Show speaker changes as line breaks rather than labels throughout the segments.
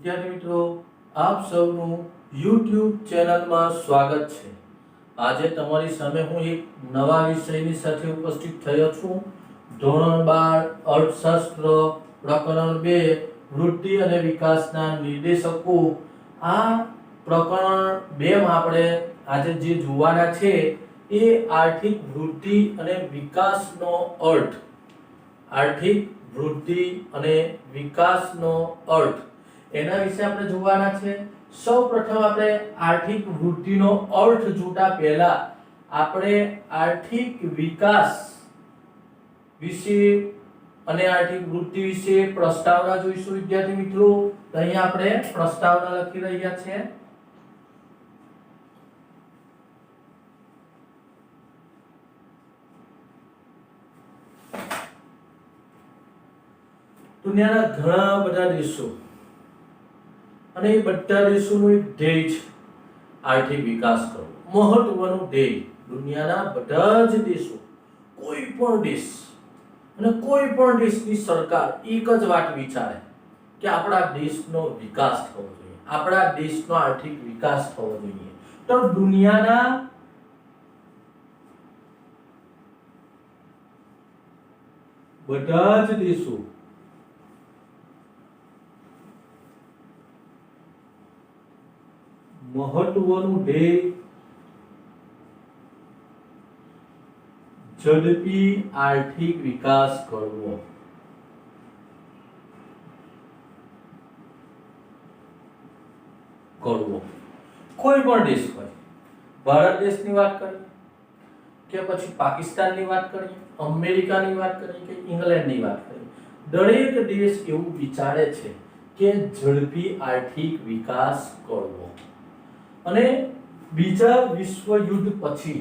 વિદ્યાર્થી મિત્રો, આપ સૌનું YouTube ચેનલમાં સ્વાગત છે। આજે તમારી સામે હું એક નવા વિષયની સાથે ઉપસ્થિત થયો છું। ધોરણ 12 અર્થશાસ્ત્ર પ્રકરણ 2 વૃદ્ધિ અને વિકાસના નિર્દેશકો। આ પ્રકરણ 2 માં આપણે આજે જે જોવાના છે એ આર્થિક વૃદ્ધિ અને વિકાસનો અર્થ। આર્થિક વૃદ્ધિ અને વિકાસનો અર્થ એના વિશે આપણે જોવાના છે। સૌપ્રથમ આપણે આર્થિક વૃદ્ધિનો અર્થ જોતા પહેલા આપણે આર્થિક વિકાસ વિશે અને આર્થિક વૃદ્ધિ વિશે પ્રસ્તાવના જોઈશું। વિદ્યાર્થી મિત્રો, તો અહીંયા આપણે પ્રસ્તાવના લખી રહ્યા છે। દુનિયાના ઘણા બધા દેશો અને એ બધા દેશોનું એક ધ્યેય છે આર્થિક વિકાસ કરવો। મહત્વનું ધ્યેય દુનિયાના બધા જ દેશો, કોઈ પણ દેશ અને કોઈ પણ દેશની સરકાર એક જ વાત વિચારે કે આપણા દેશનો વિકાસ થવો જોઈએ, આપણા દેશનો આર્થિક વિકાસ થવો જોઈએ। તો દુનિયાના બધા જ દેશો મહત્વનું ધ્યેય ઝડપી આર્થિક વિકાસ કરવો। કોઈ પણ દેશ હોય, ભારત દેશની વાત કરીએ કે પછી પાકિસ્તાનની વાત કરીએ, અમેરિકાની વાત કરીએ કે ઇંગ્લેન્ડની વાત કરીએ, દરેક દેશ એવું વિચારે છે કે ઝડપી આર્થિક વિકાસ કરવો। અને બીજા વિશ્વ યુદ્ધ પછી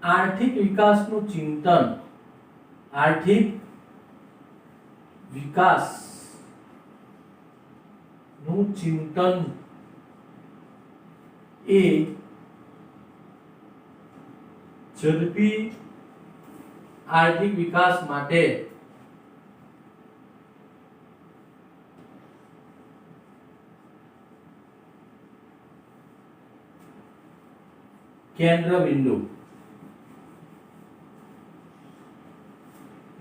આર્થિક વિકાસનું ચિંતન, આર્થિક વિકાસનું ચિંતન એ ઝડપી આર્થિક વિકાસ માટે કેન્દ્ર બિંદુ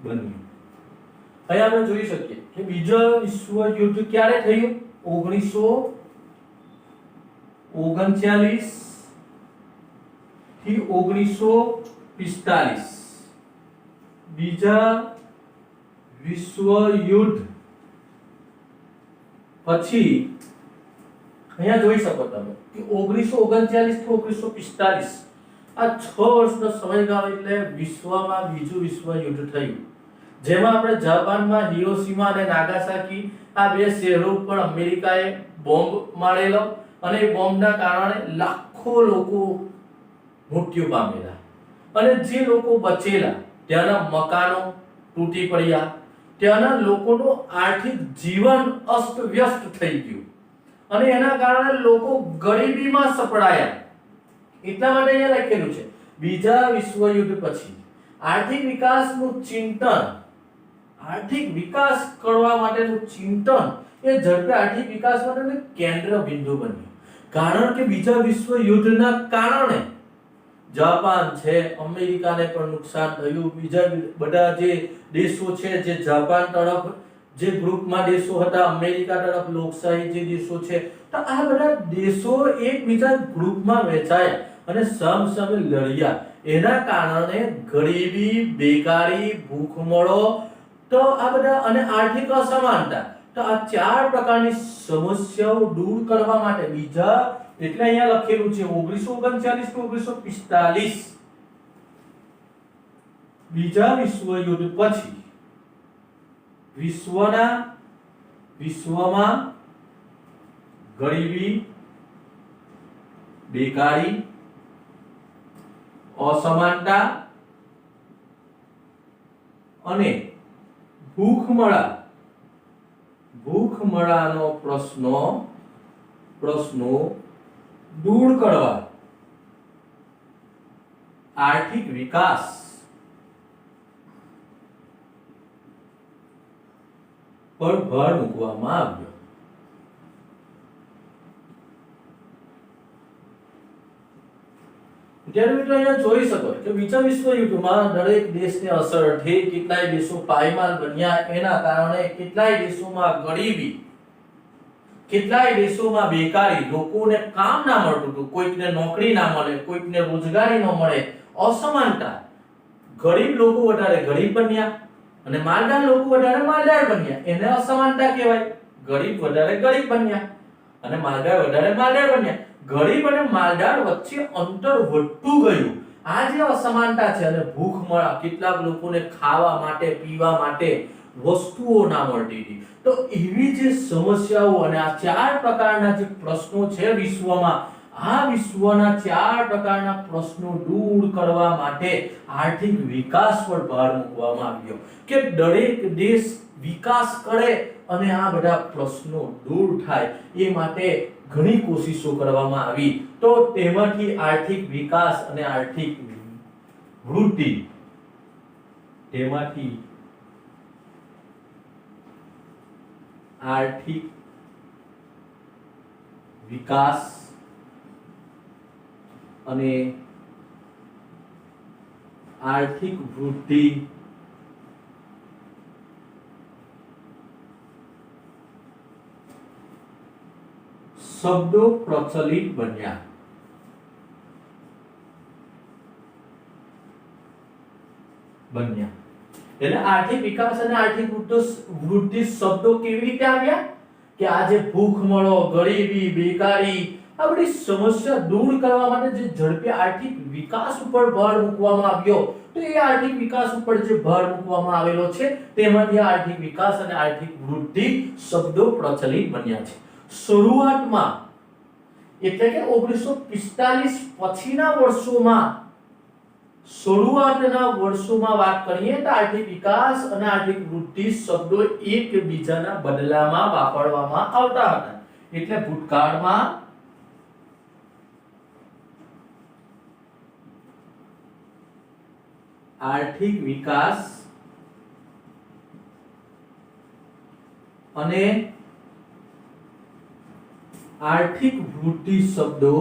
બન્યું। અહીંયા આપણે જોઈ શકીએ કે બીજા વિશ્વ યુદ્ધ ક્યારે થયું? 1939 થી 1945। બીજા વિશ્વ યુદ્ધ પછી અહીંયા જોઈ શકો તમે કે 1939 થી 1945 આ 6 વર્ષનો સમયગાળો એટલે વિશ્વમાં બીજું વિશ્વ યુદ્ધ થયું, જેમાં આપણે જાપાનમાં હિરોશીમા અને નાગાસાકી આ બે શહેરો ઉપર અમેરિકાએ બોમ્બ મારેલો અને એ બોમ્બના કારણે લાખો લોકો મૃત્યુ પામેલા અને જે લોકો બચેલા ત્યાંના મકાનો તૂટી પડ્યા, ત્યાંના લોકોનું આર્થિક જીવન અસ્તવ્યસ્ત થઈ ગયું અને એના કારણે લોકો ગરીબીમાં સપડાયા। એટલા માટે અહીંયા લખેલું છે બીજા વિશ્વ યુદ્ધ પછી આર્થિક વિકાસનું ચિંતન, આર્થિક વિકાસ કરવા માટેનું ચિંતન એ ઝડપી આર્થિક વિકાસ માટેનું કેન્દ્ર બિંદુ બન્યું। કારણ કે બીજા વિશ્વ યુદ્ધના કારણે જાપાન છે, અમેરિકાને પણ નુકસાન થયું, બીજા બધા જે દેશો છે જે જાપાન તરફ જે ગ્રુપમાં દેશો હતા, અમેરિકા તરફ લોકશાહી જે દેશો છે, તો આ બધા દેશો એકબીજા ગ્રુપમાં વહેંચાયા અને સામસામે લડ્યા। એના કારણે ગરીબી, બેકારી, ભૂખમરો, તો આ બધા અને આર્થિક અસમાનતા, તો આ 4 પ્રકારની સમસ્યાઓ દૂર કરવા માટે બીજા એટલે અહીંયા લખેલું છે 1939 થી 1945 બીજા વિશ્વ યુદ્ધ પછી વિશ્વમાં ગરીબી, બેકારી, અસમાનતા અને ભૂખમરાનો પ્રશ્નો દૂર કરવા, આર્થિક વિકાસ પર ભાર મૂકવામાં આવ્યો. વિદ્યાર્થી મિત્રો અહીંયા જોઈ શકો કે બીજા વિશ્વયુદ્ધમાં દરેક દેશને અસર થઈ, કેટલાય દેશો પાયમાલ બન્યા, એના કારણે કેટલાય દેશોમાં ગરીબી, કેટલાય દેશોમાં બેકારી, લોકોને કામ ના મળતું હતું, કોઈકને નોકરી ના મળે, કોઈકને રોજગારી ન મળે, અસમાનતા, ગરીબ લોકો વધારે ગરીબ બન્યા અને માલદાર લોકો વધારે માલદાર બન્યા, એને અસમાનતા કહેવાય. ગરીબ વધારે ગરીબ બન્યા અને માલદાર વધારે માલદાર બન્યા. ગરીબ અને માલદાર વચ્ચે અંતર વધતું ગયું. આ જે અસમાનતા છે અને ભૂખમરા, કેટલાક લોકોને ખાવા માટે, પીવા માટે વસ્તુઓ ના મળતી હતી. તો એવી જે સમસ્યાઓ અને આ ચાર પ્રકારના જે પ્રશ્નો છે વિશ્વમાં, આ વિશ્વના ચાર પ્રકારના પ્રશ્નો દૂર કરવા માટે આર્થિક વિકાસ પર ભાર મૂકવામાં આવ્યો કે દરેક દેશ વિકાસ કરે અને આ બધા પ્રશ્નો દૂર થાય એ માટે ઘણી કોશિશો કરવામાં આવી. તો તેમાંથી આર્થિક વિકાસ અને આર્થિક વૃદ્ધિ, તેમાંથી આર્થિક વિકાસ અને આર્થિક વૃદ્ધિ શબ્દો પ્રચલિત બન્યા. એટલે આર્થિક વિકાસ અને આર્થિક વૃદ્ધિ શબ્દો કેવી રીતે આવ્યા કે આ જે ભૂખમરો, ગરીબી, બેકારી, આ બધી સમસ્યા દૂર કરવા માટે જે ઝડપી આર્થિક વિકાસ ઉપર ભાર મૂકવામાં આવ્યો, તો એ આર્થિક વિકાસ ઉપર જે ભાર મૂકવામાં આવેલો છે તેમાંથી આર્થિક વિકાસ અને આર્થિક વૃદ્ધિ શબ્દો પ્રચલિત બન્યા છે. શરૂઆતમાં એટલે કે 1945 પછીના વર્ષોમાં, શરૂઆતના વર્ષોમાં વાત કરીએ તો આર્થિક વિકાસ અને આર્થિક વૃદ્ધિ શબ્દો એકબીજાના બદલામાં વાપરવામાં આવતા હતા. એટલે ભૂતકાળમાં આર્થિક વિકાસ અને આર્થિક વૃદ્ધિ શબ્દો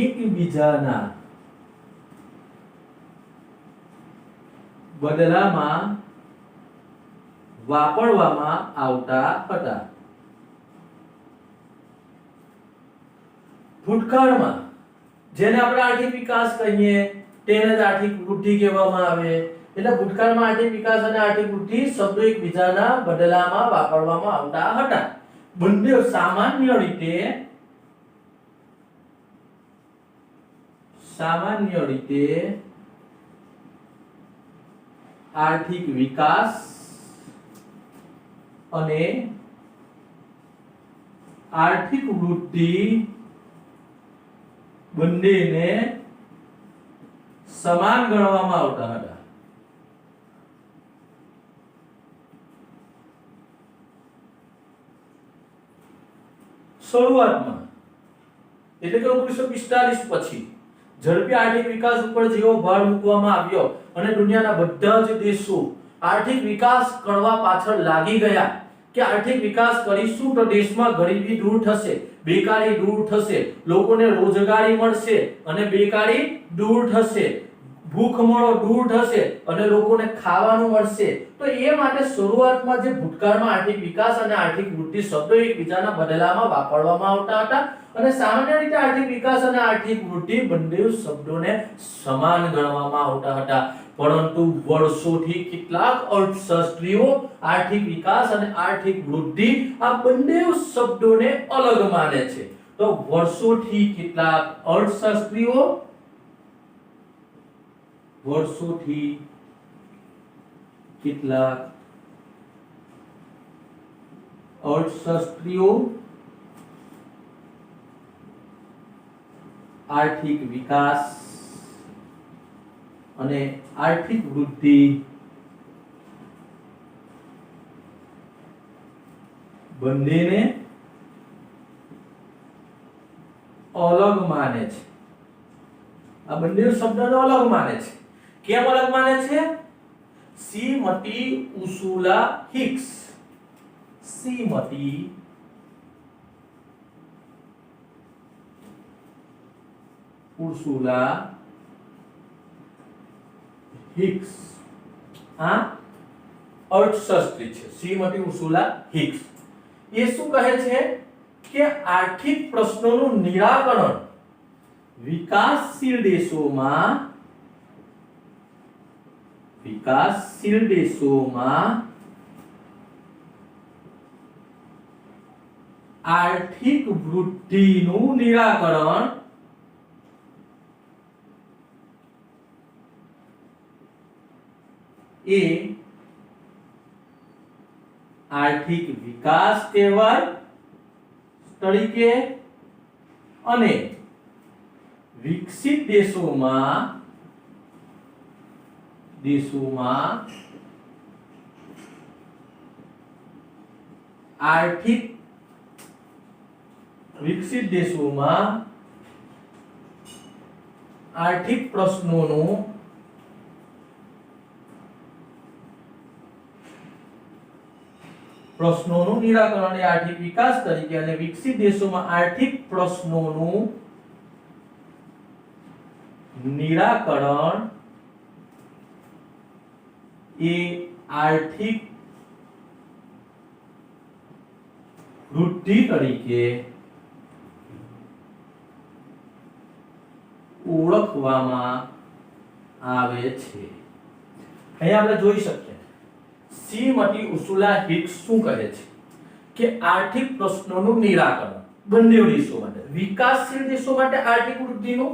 એકબીજાના બદલામાં વાપરવામાં આવતા હતા. ભૂતકાળમાં જેને આપણે આર્થિક વિકાસ કહીએ તેને જ આર્થિક વૃદ્ધિ કહેવામાં આવે. એટલે ભૂતકાળમાં આર્થિક વિકાસ અને આર્થિક વૃદ્ધિ શબ્દો એકબીજાના બદલામાં વાપરવામાં આવતા હતા. બંને સામાન્ય રીતે આર્થિક વિકાસ અને આર્થિક વૃદ્ધિ બંનેને સમાન ગણવામાં આવતા હતા. શરૂઆતમાં એટલે કે 1945 પછી ઝડપી આર્થિક વિકાસ ઉપર જેવો ભાર મૂકવામાં આવ્યો અને દુનિયાના બધા જ દેશો આર્થિક વિકાસ કરવા પાછળ લાગી ગયા કે આર્થિક વિકાસ કરીશું તો દેશમાં ગરીબી દૂર થશે, બેકારી દૂર થશે, લોકોને રોજગારી મળશે અને બેકારી દૂર થશે, ભૂખમરો દૂર થશે અને લોકોને ખાવાનું મળશે. તો એ માટે શરૂઆતમાં જે ભૂતકાળમાં આર્થિક વિકાસ અને આર્થિક વૃદ્ધિ શબ્દો એકબીજાના બદલામાં વાપરવામાં આવતા હતા અને સામાન્ય રીતે આર્થિક વિકાસ અને આર્થિક વૃદ્ધિ બંને શબ્દોને સમાન ગણવામાં આવતા હતા. પરંતુ વર્ષોથી કેટલાક અર્થશાસ્ત્રીઓ આર્થિક વિકાસ અને આર્થિક વૃદ્ધિ આ બંને શબ્દોને અલગ માને છે. તો વર્ષોથી કેટલાક અર્થશાસ્ત્રીઓ આર્થિક વિકાસ અને આર્થિક વૃદ્ધિ બંનેને અલગ માને છે. આ બંને શબ્દને અલગ માને છે. કેમ અલગ માને છે? શ્રીમતી ઉર્સુલા હિક્સ, શ્રીમતી ઉર્સુલા હિક્સ આ અર્થશાસ્ત્રી છે. શ્રીમતી ઉર્સુલા હિક્સ એ શું કહે છે કે આર્થિક પ્રશ્નોનું નિરાકરણ વિકાસશીલ દેશોમાં આર્થિક વૃદ્ધિનું નિરાકરણ એ આર્થિક વિકાસ કહેવાય તરીકે અને વિકસિત દેશોમાં આર્થિક વિકસિત દેશોમાં આર્થિક પ્રશ્નોનું નિરાકરણ એ આર્થિક વિકાસ તરીકે અને વિકસિત દેશોમાં આર્થિક પ્રશ્નોનું નિરાકરણ એ આર્થિક વૃદ્ધિ તરીકે ઓળખવામાં આવે છે. અહીંયા આપણે જોઈ શકીએ શ્રીમતી ઉર્સુલા હિક્સ શું કહે છે કે આર્થિક પ્રશ્નોનું નિરાકરણ બંને દેશો માટે, વિકાસશીલ દેશો માટે આર્થિક વૃદ્ધિનું,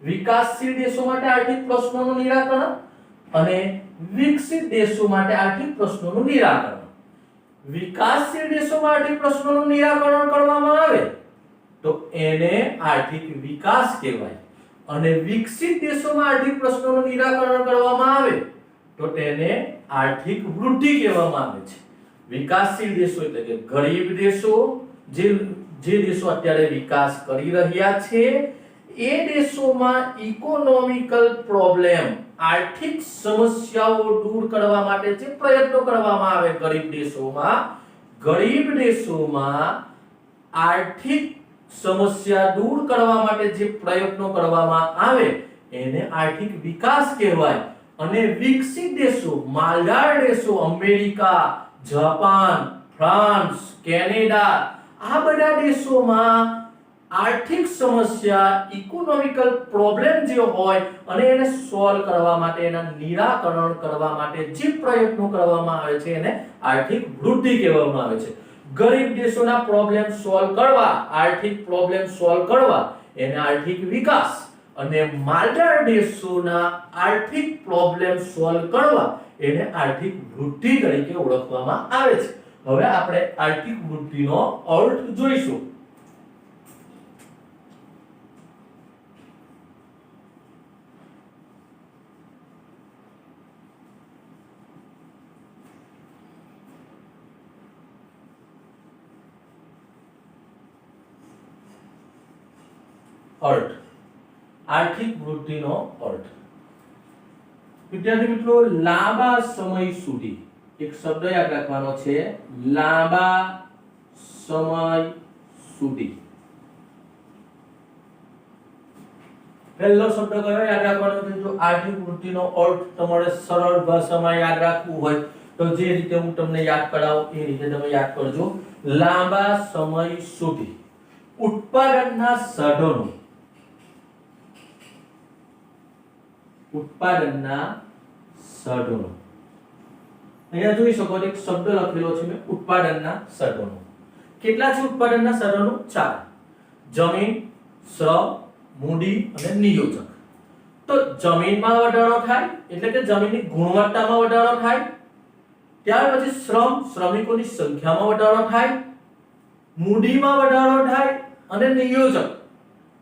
વિકાસશીલ દેશો માટે આર્થિક પ્રશ્નોનું નિરાકરણ અને વિકસિત દેશો માટે આર્થિક પ્રશ્નોનું નિરાકરણ. વિકાસશીલ દેશોમાં આર્થિક પ્રશ્નોનું નિરાકરણ કરવામાં આવે તો એને આર્થિક વિકાસ કહેવાય અને વિકસિત દેશોમાં આર્થિક પ્રશ્નોનું નિરાકરણ કરવામાં આવે તો તેને આર્થિક વૃદ્ધિ કહેવામાં આવે છે. વિકાસશીલ દેશો એટલે કે ગરીબ દેશો, જે દેશો અત્યારે વિકાસ કરી રહ્યા છે એ દેશોમાં ઇકોનોમિકલ પ્રોબ્લેમ, આર્થિક સમસ્યાઓ દૂર કરવા માટે જે પ્રયત્નો કરવામાં આવે ગરીબ દેશોમાં આર્થિક સમસ્યા દૂર કરવા માટે જે પ્રયત્નો કરવામાં આવે એને આર્થિક વિકાસ કહેવાય અને વિકસિત દેશો, માલદાર દેશો, અમેરિકા, જાપાન, ફ્રાન્સ, કેનેડા આ બધા દેશોમાં આર્થિક સમસ્યા, ઇકોનોમિકલ પ્રોબ્લેમ જે હોય અને એને સોલ્વ કરવા માટે, એના નિરાકરણ કરવા માટે જે પ્રયત્નો કરવામાં આવે છે એને આર્થિક વૃદ્ધિ કહેવામાં આવે છે. ગરીબ દેશોના પ્રોબ્લેમ સોલ્વ કરવા, આર્થિક પ્રોબ્લેમ સોલ્વ કરવા એને આર્થિક વિકાસ અને માલદાર દેશોના આર્થિક પ્રોબ્લેમ સોલ્વ કરવા એને આર્થિક વૃદ્ધિ તરીકે ઓળખવામાં આવે છે. હવે આપણે આર્થિક વૃદ્ધિનો અર્થ જોઈશું. અર્થ, આર્થિક વૃદ્ધિનો અર્થ. વિદ્યાર્થી મિત્રો, લાંબા સમય સુધી એક શબ્દ યાદ રાખવાનો છે, લાંબા સમય સુધી. પહેલો શબ્દ કયો યાદ રાખવાનો છે? જો આર્થિક વૃદ્ધિનો અર્થ તમારે સરળ ભાષામાં યાદ રાખવું હોય તો જે રીતે હું તમને યાદ કરાવું એ રીતે તમે યાદ કરજો. લાંબા સમય સુધી ઉત્પાદનના સાધનો, અહીંયા જોઈ શકો એક શબ્દ લખેલો છે મેં, ઉત્પાદનના સાધનો. કેટલા છે ઉત્પાદનના સાધનો? 4. જમીન, શ્રમ, મૂડી અને નિયોજક. તો જમીનમાં વધારો થાય એટલે કે જમીનની ગુણવત્તામાં વધારો થાય, ત્યાર પછી શ્રમ, શ્રમિકોની સંખ્યામાં વધારો થાય, મૂડીમાં વધારો થાય અને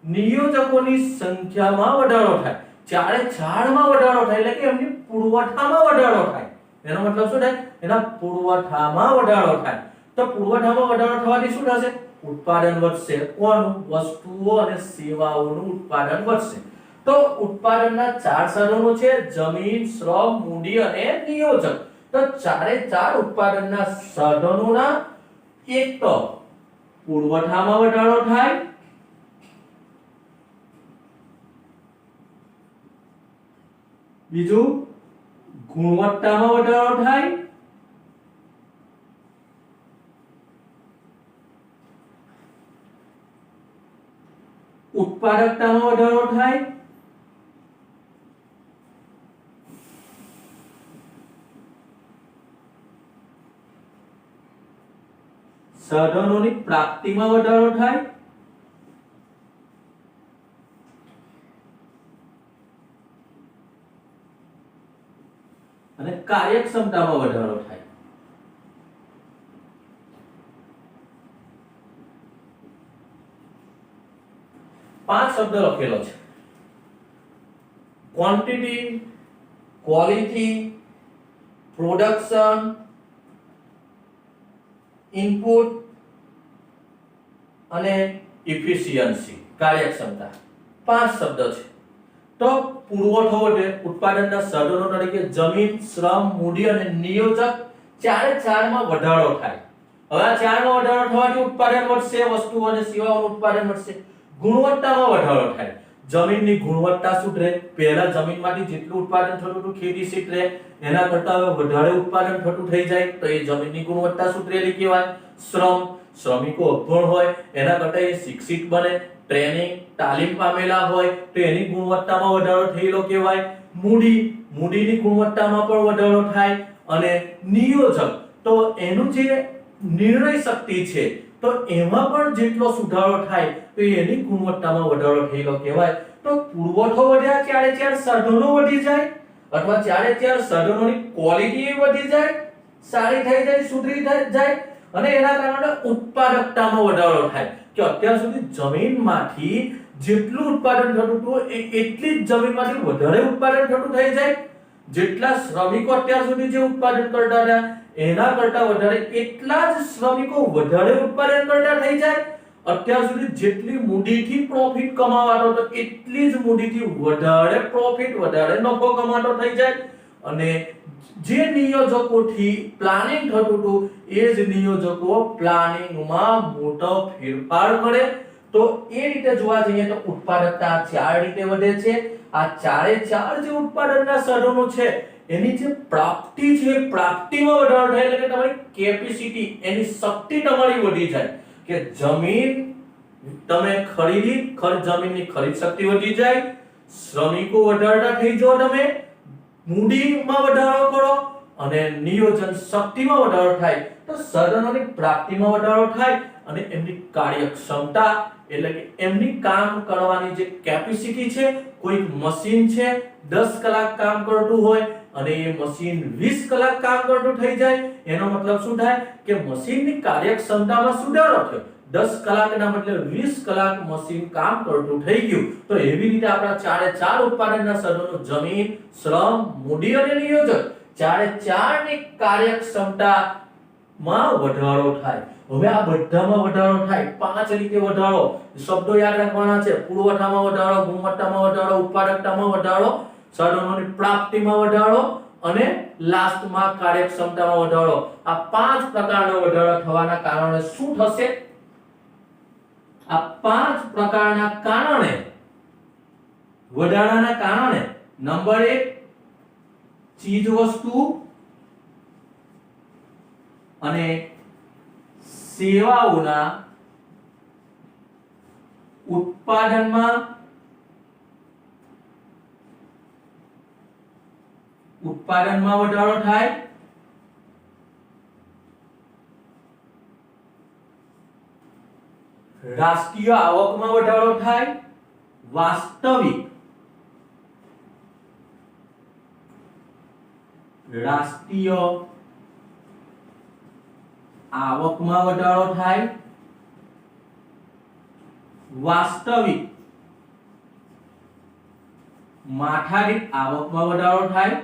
નિયોજકોની સંખ્યામાં વધારો થાય. ચારે ચારમાં વધારો થાય એટલે કે એમની પુરવઠામાં વધારો થાય. એનો મતલબ શું થાય? એના પુરવઠામાં વધારો થાય. તો પુરવઠામાં વધારો થવાથી શું થશે? ઉત્પાદન વધશે. કોનું? વસ્તુઓ અને સેવાઓનું ઉત્પાદન વધશે. તો ઉત્પાદનના ચાર સાધનો છે: જમીન, શ્રમ, મૂડી અને નિયોજક. તો ચારે ચાર ઉત્પાદનના સાધનોના એક તો પુરવઠામાં વધારો થાય, બીજું ગુણવત્તામાં વધારો થાય, ઉત્પાદકતામાં વધારો થાય સાધનોની પ્રાપ્તિમાં વધારો થાય અને કાર્યક્ષમતામાં વધારો થાય. પાંચ શબ્દ લખેલો છે: ક્વોન્ટિટી, ક્વોલિટી, પ્રોડક્શન, ઇનપુટ અને ઇફિશિયન્સી, કાર્યક્ષમતા. પાંચ શબ્દ છે. તો પુરવઠો એટલે ઉત્પાદનના સાધનો તરીકે જમીન, શ્રમ, મૂડી અને નિયોજક ચારે ચારમાં વધારો થાય. હવે આ ચારમાં વધારો થવાથી ઉત્પાદન વધશે, વસ્તુઓ અને સેવાઓનું ઉત્પાદન વધશે. ગુણવત્તામાં વધારો થાય. જમીનની ગુણવત્તા સુધરે. પહેલા જમીનમાંથી જેટલું ઉત્પાદન થતું હતું ખેતી ક્ષેત્રે એના કરતાં હવે વધારે ઉત્પાદન થતું થઈ જાય તો એ જમીનની ગુણવત્તા સુધરેલી કહેવાય. શ્રમ, શ્રમિકો અભણ હોય એના કરતાં એ શિક્ષિત બને, ટ્રેનિંગ તાલીમ પામેલા હોય તો એની ગુણવત્તામાં વધારો થયેલો કહેવાય. મૂડી, મૂડીની ગુણવત્તામાં પણ વધારો થાય. અને નિયોજક તો એનું જે નિર્ણય શક્તિ છે તો એમાં પણ જેટલો સુધારો થાય તો એની ગુણવત્તામાં વધારો થયેલો કહેવાય. તો પુરવઠો વધ્યા, ચારે ચાર સાધનો વધી જાય અથવા ચારે ચાર સાધનોની ક્વોલિટી વધી જાય, સારી થઈ જાય, સુધરી જાય અને એના કારણે ઉત્પાદકતામાં વધારો થાય કે અત્યાર સુધી જમીનમાંથી જેટલું ઉત્પાદન થતું હતું એટલી જ જમીનમાંથી વધારે ઉત્પાદન થતું થઈ જાય. જેટલા શ્રમિકો અત્યાર સુધી જે ઉત્પાદન કરતા હતા એના કરતા વધારે એટલા જ શ્રમિકો વધારે ઉત્પાદન કરતા થઈ જાય. અત્યાર સુધી જેટલી મૂડીથી પ્રોફિટ કમાવાનો હતો એટલી જ મૂડીથી વધારે પ્રોફિટ, વધારે નફો કમાતો થઈ જાય. અને જે નિયોજકોથી પ્લાનિંગ થતું હતું એ જ નિયોજકો પ્લાનિંગમાં મોટો ફેરફાર કરે. તો એ રીતે જોવા જઈએ તો ઉત્પાદકતા ચાર રીતે વધે છે. આ ચારે ચાર જે ઉત્પાદનના સાધનો છે એની જે પ્રાપ્તિ છે પ્રાપ્તિમાં વધારો થાય એટલે કે તમારી કેપેસિટી, એની શક્તિ તમારી વધી જાય કે જમીન તમે ખરીદી, જમીનની ખરીદ શક્તિ વધી જાય, શ્રમિકો વધારતા થઈ જાઓ, તમે મૂડીમાં વધારો કરો અને નિયોજન શક્તિમાં વધારો થાય તો સાધનોની પ્રાપ્તિમાં વધારો થાય અને એમની કાર્યક્ષમતા એટલે કે એમની કામ કરવાની જે કેપેસિટી છે. કોઈ મશીન છે 10 કલાક કામ કરતું હોય અને એ મશીન 20 કલાક કામ કરતું થઈ જાય એનો મતલબ શું થાય કે મશીનની કાર્યક્ષમતામાં સુધારો થયો. 10 કલાકના બદલે 20 કલાક મશીન કામ કરતું થઈ ગયું. તો એવી રીતે આપણા ચારે ચાર ઉત્પાદનના સાધનો જમીન, શ્રમ, મૂડી અને નિયોજક ચારે ચારની કાર્યક્ષમતામાં વધારો થાય. હવે આ બધામાં વધારો થાય, પાંચ રીતે વધારો, શબ્દો યાદ રાખવાના છે: પુરવઠામાં વધારો, ગુણવત્તામાં વધારો, ઉત્પાદકતામાં વધારો, સાધનોની પ્રાપ્તિમાં વધારો અને લાસ્ટમાં કાર્યક્ષમતામાં વધારો. આ પાંચ પ્રકારનો વધારો થવાના કારણે શું થશે? આ પાંચ પ્રકારના કારણે વધારાના કારણે નંબર 1 ચીજ વસ્તુ અને સેવાઓના ઉત્પાદનમાં વધારો થાય. રાષ્ટ્રીય આવકમાં વધારો થાય. વાસ્તવિક રાષ્ટ્રીય આવકમાં વધારો થાય. વાસ્તવિક માથાદીઠ આવકમાં વધારો થાય.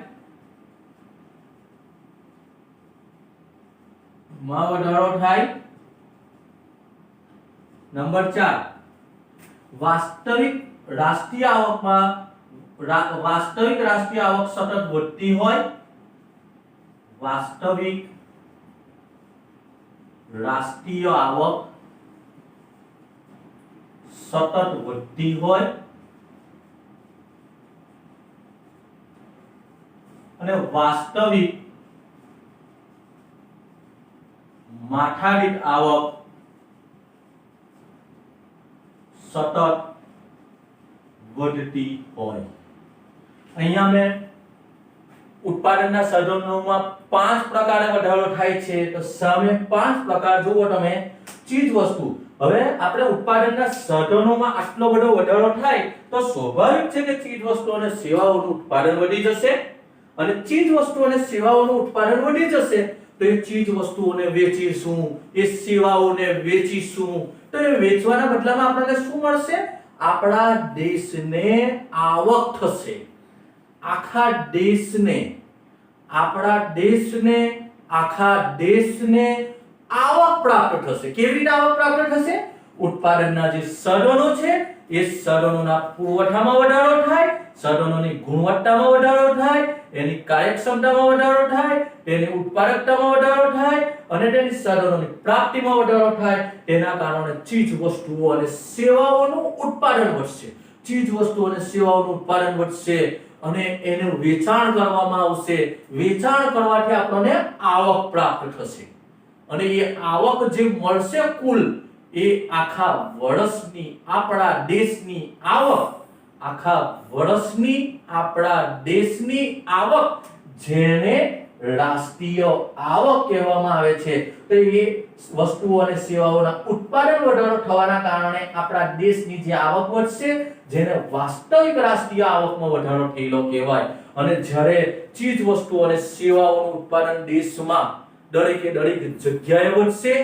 માં વધારો થાય। નંબર 4 વાસ્તવિક રાષ્ટ્રીય આવકમાં વાસ્તવિક રાષ્ટ્રીય આવક સતત વધતી હોય। વાસ્તવિક રાષ્ટ્રીય આવક સતત વધતી હોય અને વાસ્તવિક માથાદીઠ આવક સતત વધતી હોય। અહીંયા મેં ઉત્પાદનના સાધનોમાં 5 પ્રકારે વધારો થાય છે તો સામે 5 પ્રકાર જુઓ તમે ચીજ વસ્તુ। હવે આપણે ઉત્પાદનના સાધનોમાં આટલો બધો વધારો થાય તો સ્વાભાવિક છે કે ચીજ વસ્તુ અને સેવાઓનું ઉત્પાદન વધી જશે અને ચીજ વસ્તુ અને સેવાઓનું ઉત્પાદન વધી જશે તો એ ચીજ વસ્તુઓને વેચીશું, એ સેવાઓને વેચીશું તો એ વેચવાના બદલામાં આપણને શું મળશે? આપણા દેશને આવક થશે। આખા દેશને આવક પ્રાપ્ત થશે। કેવી રીતે આવક પ્રાપ્ત થશે? ઉત્પાદનના જે સાધનો છે એ સાધનોના પુરવઠામાં વધારો થાય, સાધનોની ગુણવત્તામાં વધારો થાય, એની કાર્યક્ષમતામાં વધારો થાય, તેની ઉત્પાદકતામાં વધારો થાય અને તેની સાધનોની પ્રાપ્તિમાં વધારો થાય। તેના કારણે ચીજ વસ્તુઓ અને સેવાઓનું ઉત્પાદન વધશે। ચીજ વસ્તુઓ અને સેવાઓનું ઉત્પાદન વધશે અને એનું વેચાણ કરવામાં આવશે। વેચાણ કરવાથી આપણને આવક પ્રાપ્ત થશે અને એ આવક જે મળશે કુલ એ આખા વર્ષની આપણા દેશની આવક, આખા વર્ષની આપણા દેશની આવક જેને રાષ્ટ્રીય આવક કહેવામાં આવે છે તો એ વસ્તુઓ અને સેવાઓના ઉત્પાદન વધારો થવાના કારણે આપણા દેશની જે આવક વધશે જેને વાસ્તવિક રાષ્ટ્રીય આવકમાં વધારો થયેલો કહેવાય। અને જ્યારે ચીજ વસ્તુઓ અને સેવાઓનું ઉત્પાદન દેશમાં દરેક જગ્યાએ વધશે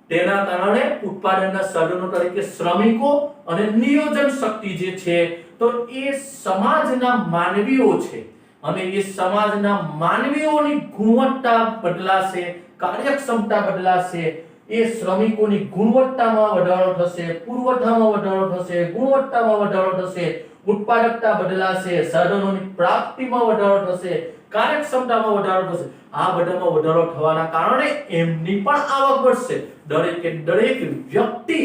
તેના કારણે ઉત્પાદનના સાધનો તરીકે શ્રમિકો અને નિયોજન શક્તિ જે છે તો એ સમાજના માનવીઓ છે અને એ સમાજના માનવીઓની ગુણવત્તા બદલાશે, કાર્યક્ષમતા બદલાશે। એ શ્રમિકોની ગુણવત્તામાં વધારો થશે, પુરવઠામાં વધારો થશે, ગુણવત્તામાં વધારો થશે, ઉત્પાદકતા બદલાશે, સાધનોની પ્રાપ્તિમાં વધારો થશે, કાર્યક્ષમતામાં વધારો થશે। આ બધામાં વધારો થવાના કારણે એમની પણ આવક વધશે। દરેક વ્યક્તિ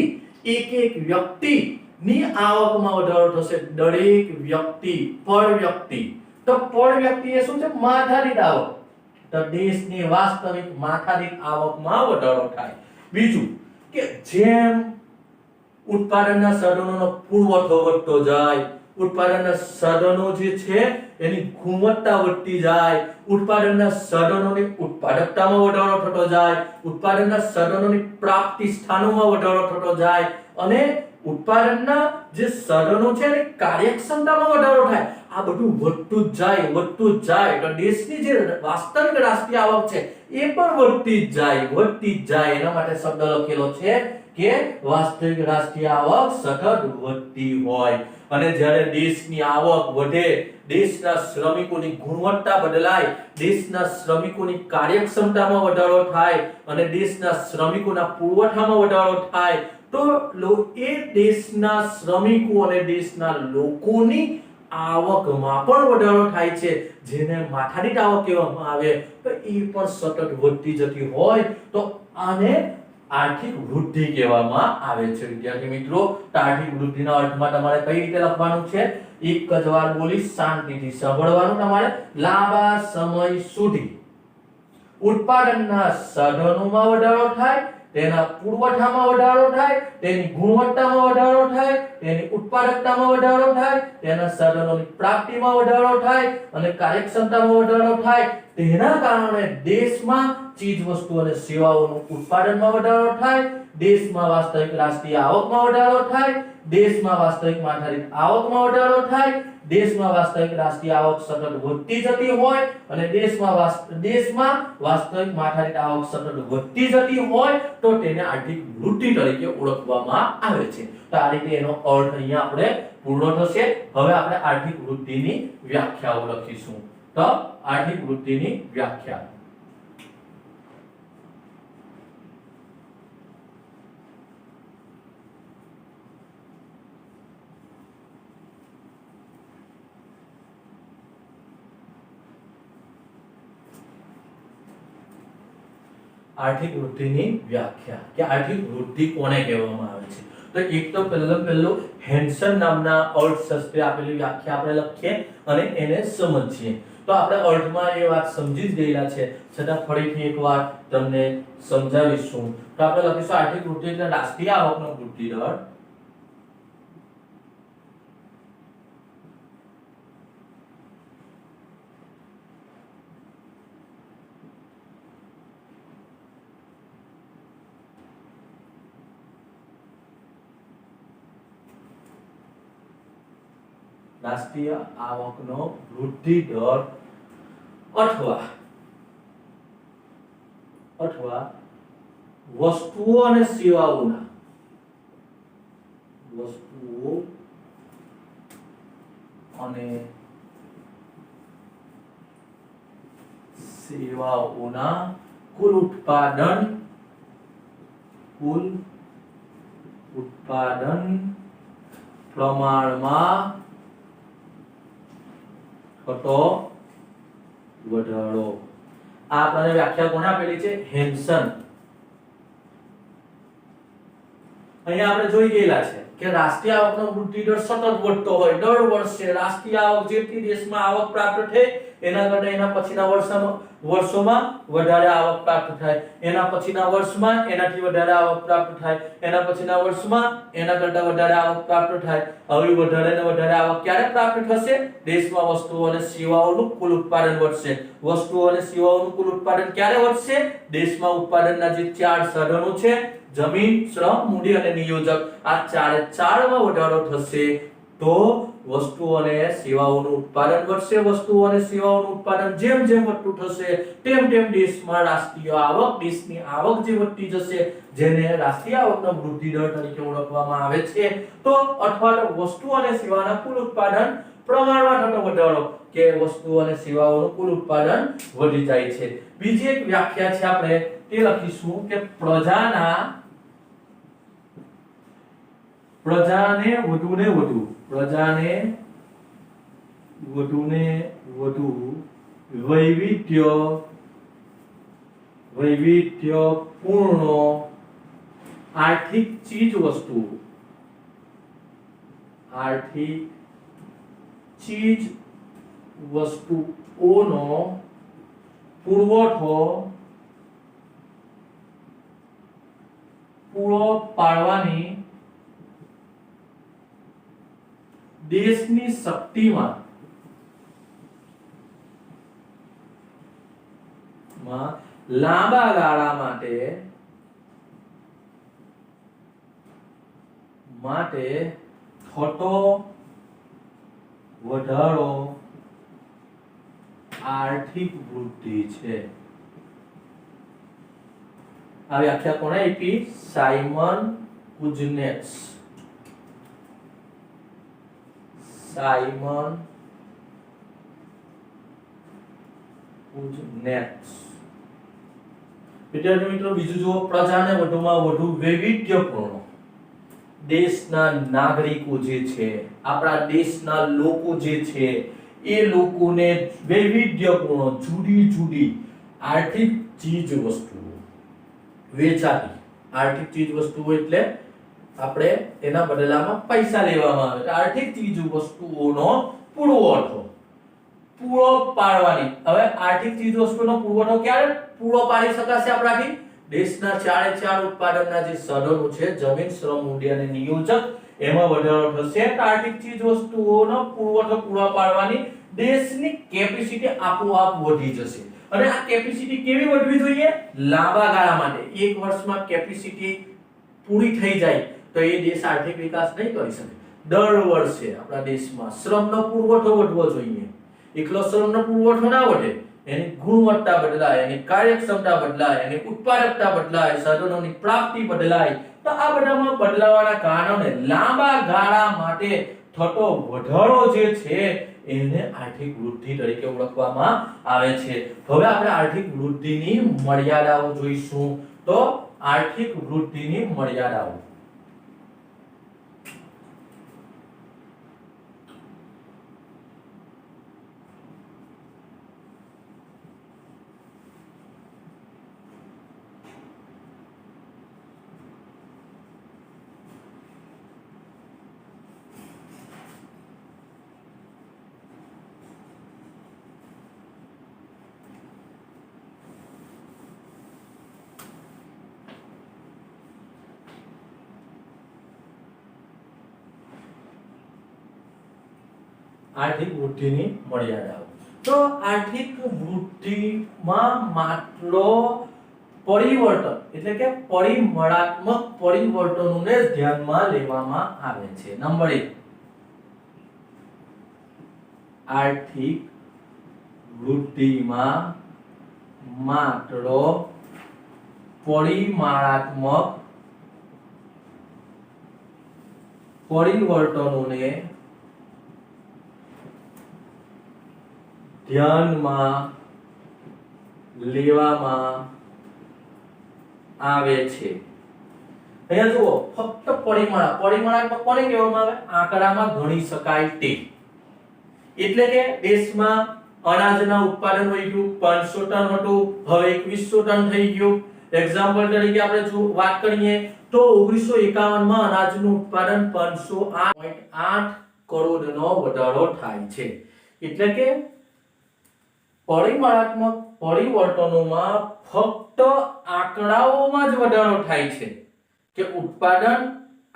એક વ્યક્તિની આવકમાં વધારો થશે। દરેક વ્યક્તિ પર વ્યક્તિ તો પર વ્યક્તિ એ શું છે? માથાદીઠ આવક। તો દેશની વાસ્તવિક માથાદીઠ આવકમાં વધારો થાય। બીજું કે જેમ ઉત્પાદનના સાધનોનો પુરવઠો વધતો જાય, ઉત્પાદનના સાધનો જે છે એની ગુણવત્તા વધતી જાય, ઉત્પાદનના સાધનોની ઉત્પાદકતામાં વધારો થતો જાય, ઉત્પાદનના સાધનોની પ્રાપ્તિ સ્થાનોમાં વધારો થતો જાય અને ઉત્પાદનના જે સાધનો છે એની કાર્યક્ષમતામાં વધારો થાય। આ બધું વધતું જ જાય તો દેશની જે વાસ્તવિક રાષ્ટ્રીય આવક છે એ પણ વધતી જ જાય। એના માટે શબ્દ લખેલો છે કે વાસ્તવિક રાષ્ટ્રીય આવક સતત વધતી હોય અને જ્યારે દેશની આવક વધે, દેશના શ્રમિકોની ગુણવત્તા બદલાય, દેશના શ્રમિકોની કાર્યક્ષમતામાં વધારો થાય અને દેશના શ્રમિકોના પુરવઠામાં વધારો થાય તો એ દેશના શ્રમિકો અને દેશના લોકોની આવકમાં પણ વધારો થાય છે જેને માથાદીઠ આવક કહેવામાં આવે તો એ પણ સતત વધતી જતી હોય તો આને આર્થિક વૃદ્ધિ કહેવામાં આવે છે। વિદ્યાર્થી મિત્રો આર્થિક વૃદ્ધિના અર્થમાં તમારે કઈ રીતે લખવાનું છે? એક જ વાર બોલી શાંતિથી સાંભળવાનું તમારે। લાંબા સમય સુધી ઉત્પાદનના સાધનોમાં વધારો થાય, તેના પુરવઠામાં વધારો થાય, તેની ગુણવત્તામાં વધારો થાય, તેની ઉત્પાદકતામાં વધારો થાય, તેના સાધનોની પ્રાપ્તિમાં વધારો થાય અને કાર્યક્ષમતામાં વધારો થાય। તેના કારણે દેશમાં ચીજ વસ્તુ અને સેવાઓનું ઉત્પાદનમાં વધારો થાય, દેશમાં વાસ્તવિક રાષ્ટ્રીય આવકમાં વધારો થાય, દેશમાં વાસ્તવિક માથાદીઠ આવકમાં વધારો થાય, દેશમાં વાસ્તવિક રાષ્ટ્રીય આવક સતત વધતી જતી હોય અને દેશમાં વાસ્તવિક માથાદીઠ આવક સતત વધતી જતી હોય તો તેને આર્થિક વૃદ્ધિ તરીકે ઓળખવામાં આવે છે। તો આ રીતે એનો અર્થ અહીંયા આપણે પૂર્ણ થશે। હવે આપણે આર્થિક વૃદ્ધિની વ્યાખ્યાઓ લખીશું। તો આર્થિક વૃદ્ધિની વ્યાખ્યા આર્થિક વૃદ્ધિની વ્યાખ્યા કે આર્થિક વૃદ્ધિ કોને કહેવામાં આવે છે. તો એક તો પહેલું હેન્સન નામના અર્થશાસ્ત્રી આપેલી વ્યાખ્યા આપણે લખીએ અને એને સમજીએ. તો આપણે અર્થમાં એ વાત સમજી જ ગયેલા છે, છતાં ફરીથી એકવાર તમને સમજાવીશું. તો આપણે લખીશું આર્થિક વૃદ્ધિ એટલે રાષ્ટ્રીય આવકનો વૃદ્ધિ દર. રાષ્ટ્રીય આવકનો વૃદ્ધિ દર અથવા વસ્તુઓ અને સેવાઓના કુલ ઉત્પાદન પ્રમાણમાં થતો વધારો. આ આપણને વ્યાખ્યા કોણે આપેલી છે? હેન્સન. અહીંયા આપણે જોઈ ગયેલા છે કે રાષ્ટ્રીય આવકનો વૃદ્ધિ દર સતત વધતો હોય. દર વર્ષે રાષ્ટ્રીય આવક જેટલી દેશમાં આવક પ્રાપ્ત થાય એના કરતા એના પછીના વર્ષોમાં વધારે આવક પ્રાપ્ત થાય, એના પછીના વર્ષમાં એનાથી વધારે આવક પ્રાપ્ત થાય, એના પછીના વર્ષમાં એના કરતા વધારે આવક પ્રાપ્ત થાય. હવે વધારે ને વધારે આવક ક્યારે પ્રાપ્ત થશે? દેશમાં વસ્તુઓ અને સેવાઓનું કુલ ઉત્પાદન વધશે. વસ્તુઓ અને સેવાઓનું કુલ ઉત્પાદન ક્યારે વધશે? દેશમાં ઉત્પાદનના જે 4 સાધનો છે, જમીન, શ્રમ, મૂડી અને નિયોજક, આ ચારમાં વધારો થશે તો વસ્તુઓ અને સેવાઓનું ઉત્પાદન વધશે. વસ્તુઓ અને સેવાઓનું ઉત્પાદન જેમ જેમ વધતું થશે તેમ તેમ દેશમાં રાષ્ટ્રીય આવક, દેશની આવક જે વધતી જશે, જેને રાષ્ટ્રીય આવકનો વૃદ્ધિ દર તરીકે ઓળખવામાં આવે છે. તો અથવા તો વસ્તુઓ અને સેવાના કુલ ઉત્પાદન પ્રમાણમાં થતો વધારો કે વસ્તુઓ અને સેવાઓનું કુલ ઉત્પાદન વધી જાય છે. બીજી એક વ્યાખ્યા છે, આપણે તે લખીશું કે પ્રજાને વધુને વધુ વૈવિધ્યપૂર્ણ આર્થિક ચીજ વસ્તુઓનો પૂરો પાડવાની દેશની શક્તિમાં લાંબા ગાળા માટે થતો વધારો આર્થિક વૃદ્ધિ છે. આ વ્યાખ્યા કોણે આપી? સાયમન કુઝનેટ્સ. વિદ્યાર્થી મિત્રો, બીજું જુઓ, પ્રજાને વધુમાં વધુ વૈવિધ્યપૂર્ણ દેશના નાગરિકો જે છે, આપણા દેશના લોકો જે છે, એ લોકોને વૈવિધ્યપૂર્ણ જુદી જુદી આર્થિક ચીજ વસ્તુઓ વેચાતી. આર્થિક ચીજ વસ્તુઓ એટલે આપણે એના બદલામાં પૈસા લેવામાં આવે. આર્થિક ચીજ વસ્તુઓનો પુરવઠો પૂરો પાડવાની. હવે આર્થિક ચીજ વસ્તુનો પુરવઠો ક્યારે પૂરો પાડી શકાશે આપણાથી? દેશના 4 ઉત્પાદનના જે સાધનો છે, જમીન, શ્રમ, મૂડી અને નિયોજક, એમાં વધારો થશે. આર્થિક ચીજ વસ્તુઓનો પુરવઠો પૂરો પાડવાની દેશની કેપેસિટી આપોઆપ વધી જશે. અને આ કેપેસિટી કેવી વધવી જોઈએ? લાંબા ગાળા માટે. એક વર્ષમાં કેપેસિટી પૂરી થઈ જાય તો એ દેશ આર્થિક વિકાસ નહીં કરી શકે. દર વર્ષે આપણા દેશમાં શ્રમનો પુરવઠો વધવો જોઈએ. એકલો શ્રમનો પુરવઠો ના વધે, એની ગુણવત્તા બદલાય, એની કાર્યક્ષમતા બદલાય, એની ઉત્પાદકતા બદલાય, સાધનોની પ્રાપ્તિ બદલાય. તો આ બધામાં બદલાવાના કારણે લાંબા ગાળા માટે થતો વધારો જે છે એને આર્થિક વૃદ્ધિ તરીકે ઓળખવામાં આવે છે. હવે આપણે આર્થિક વૃદ્ધિની મર્યાદાઓ જોઈશું. તો આર્થિક વૃદ્ધિની મર્યાદાઓ. આર્થિક વૃદ્ધિની મર્યાદાઓ. તો આર્થિક વૃદ્ધિમાં માત્ર પરિવર્તન એટલે કે પરિમળાત્મક પરિવર્તનોને ધ્યાનમાં લેવામાં આવે છે. નંબર 1, આર્થિક વૃદ્ધિમાં માત્ર પરિમાણાત્મક પરિવર્તનોને ધ્યાનમાં લેવામાં આવે છે. અહીંયા જુઓ, ફક્ત પરિમાણાત્મક કોને કહેવામાં આવે? આંકડામાં ગણી શકાય તે. એટલે કે દેશમાં અનાજના ઉત્પાદન વધ્યું, 500 ટન હતું, હવે 2100 ટન થઈ ગયું. એક્ઝામ્પલ તરીકે આપણે જો વાત કરીએ તો 1951 માં અનાજનું ઉત્પાદન 508.8 કરોડનો વધારો થાય છે. એટલે કે પરિમાણાત્મક પરિવર્તનોમાં ફક્ત આંકડાઓમાં જ વધારો થાય છે કે ઉત્પાદન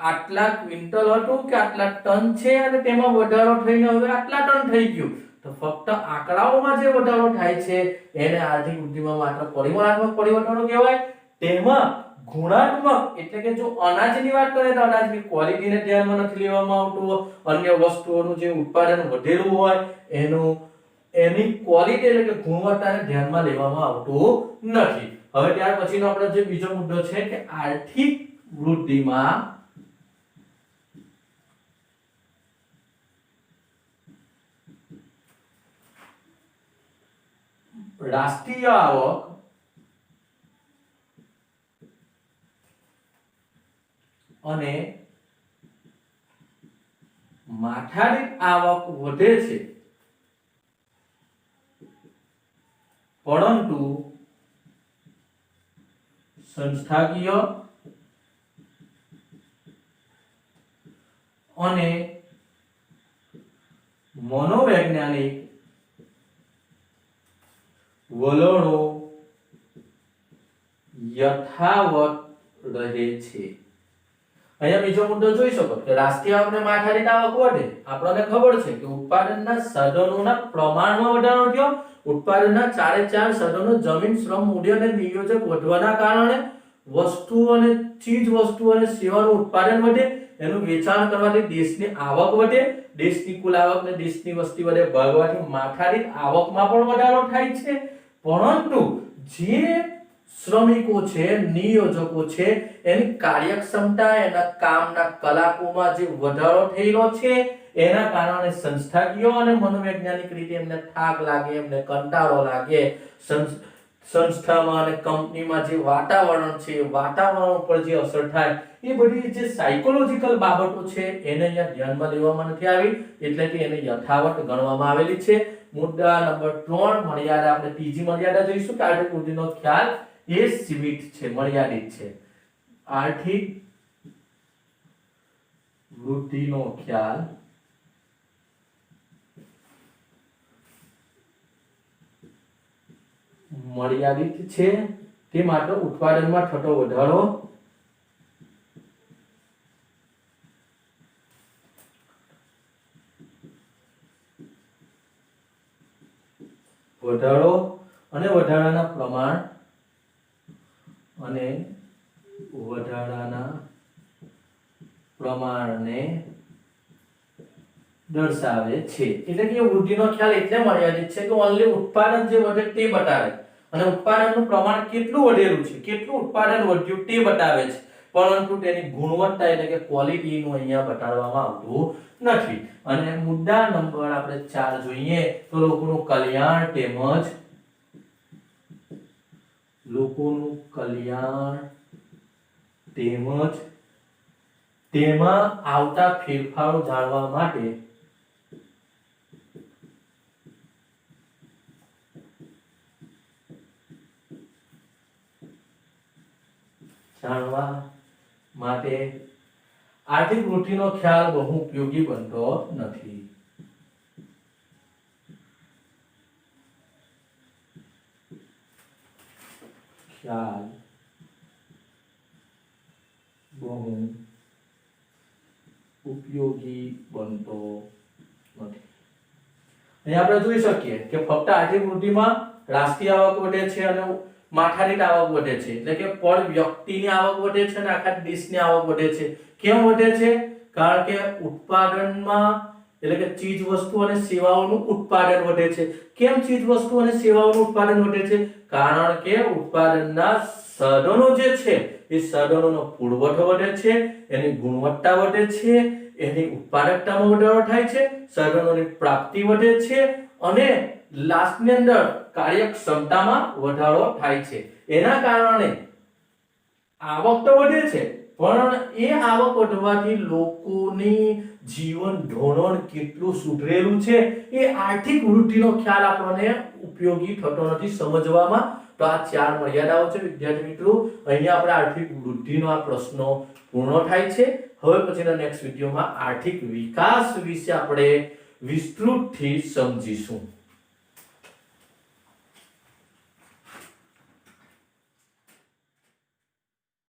આટલા ક્વિન્ટલ હતું કે આટલા ટન છે અને તેમાં વધારો થઈને હવે આટલા ટન થઈ ગયું. તો ફક્ત આંકડાઓમાં જે વધારો થાય છે એને આર્થિક વૃદ્ધિમાં માત્ર પરિમાણાત્મક પરિવર્તનો કહેવાય. તેમાં ગુણાત્મક એટલે કે જો અનાજની વાત કરીએ તો અનાજની ક્વોલિટીને ધ્યાનમાં નથી લેવામાં આવતું, અન્ય વસ્તુઓનું જે ઉત્પાદન વધેલું હોય એની ક્વોલિટી એટલે કે ગુણવત્તાને ધ્યાનમાં લેવામાં આવતું નથી. હવે ત્યાર પછીનો આપણો જે બીજો મુદ્દો છે કે આર્થિક વૃદ્ધિમાં રાષ્ટ્રીય આવક અને માથાદીઠ આવક વધે છે, પરંતુ સંસ્થાકીય અને મનોવૈજ્ઞાનિક વલણો યથાવત રહે છે. અહીંયા બીજો મુદ્દો જોઈ શકો કે રાષ્ટ્રીય આવક અને માથાદીઠ આવક વધે. આપણને ખબર છે કે ઉત્પાદનના સાધનોના પ્રમાણમાં વધારો થયો. ઉત્પાદનના 4 સાધનો, જમીન, શ્રમ, મૂલ્ય અને નિયોજક વધવાના કારણે વસ્તુ અને ચીજ વસ્તુ અને સેવાનું ઉત્પાદન વધે. એનું વેચાણ કરવાથી દેશની આવક વધે. દેશની કુલ આવક ને દેશની વસ્તી વધે ભાગવાથી માથાદીઠ આવકમાં પણ વધારો થાય છે. પરંતુ જે શ્રમિકો છે, નિયોજકો છે, એની કાર્યક્ષમતા, એના કામના કલાકોમાં જે વધારો થયેલો છે એના કારણે સંસ્થાકીય અને મનોવૈજ્ઞાનિક રીતે એમને થાક લાગે, એમને કંટાળો લાગે. સંસ્થામાં અને કંપનીમાં જે વાતાવરણ છે, વાતાવરણ ઉપર જે અસર થાય, એ બધી જે સાયકોલોજીકલ બાબતો છે એને અહીંયા ધ્યાનમાં લેવામાં નથી આવી. એટલે કે એને યથાવત ગણવામાં આવેલી છે. મુદ્દા નંબર 3, મર્યાદા. આપણે ત્રીજી મર્યાદા જોઈશું કે આર્થિક વૃદ્ધિનો ખ્યાલ એ સીમિત છે, મર્યાદિત છે. આર્થિક વૃદ્ધિનો ખ્યાલ મર્યાદિત છે. તે માત્ર ઉત્પાદનમાં થતો વધારો અને વધારાના પ્રમાણને દર્શાવે છે. એટલે કે વૃદ્ધિનો ખ્યાલ એટલે મર્યાદિત છે કે ઓન્લી ઉત્પાદન જે વધે તે બતાવે અને ઉત્પાદનનું પ્રમાણ કેટલું વધેલું છે, કેટલું ઉત્પાદન વધ્યું તે બતાવે છે, પરંતુ તેની ગુણવત્તા એટલે કે ક્વોલિટીનું અહીંયા બતાડવામાં આવતું નથી. અને મુદ્દા નંબર આપણે 4 જોઈએ તો લોકોનું કલ્યાણ તેમજ તેમાં આવતા ફેરફારો જાણવા માટે આર્થિક વૃદ્ધિનો ખ્યાલ બહુ ઉપયોગી બનતો નથી. ખ્યાલ બહુ ઉપયોગી બનતો નથી. અહીંયા આપણે જોઈ શકીએ કે ફક્ત આર્થિક વૃદ્ધિમાં રાષ્ટ્રીય આવક વધે છે અને માથાદીઠ આવક વધે છે, એટલે કે પર વ્યક્તિની આવક વધે છે અને આખા દેશની આવક વધે છે. કેમ વધે છે? કારણ કે ઉત્પાદનમાં એટલે કે ચીજ વસ્તુ અને સેવાઓનું ઉત્પાદન વધે છે. કેમ ચીજ વસ્તુ અને સેવાઓનું ઉત્પાદન વધે છે? કારણ કે ઉત્પાદનના સાધનો જે છે એ સાધનોનો પુરવઠો વધે છે, એની ગુણવત્તા વધે છે, એની ઉત્પાદકતામાં વધારો થાય છે, સાધનોની પ્રાપ્તિ વધે છે અને લાસ્ટની અંદર કાર્યક્ષમતામાં વધારો થાય છે. એના કારણે આવક તો વધે છે, પણ એ આવક વધવાથી લોકોની જીવન ધોરણ કેટલું સુધરેલું છે એ આર્થિક વૃદ્ધિનો ખ્યાલ આપણને ઉપયોગી થતો નથી સમજવામાં. તો આ 4 મર્યાદાઓ છે વિદ્યાર્થી મિત્રો. અહીંયા આપણે આર્થિક વૃદ્ધિનો આ પ્રશ્નો પૂર્ણ થાય છે. હવે પછીના નેક્સ્ટ વિડિયોમાં આર્થિક વિકાસ વિશે આપણે વિસ્તૃતથી સમજીશું.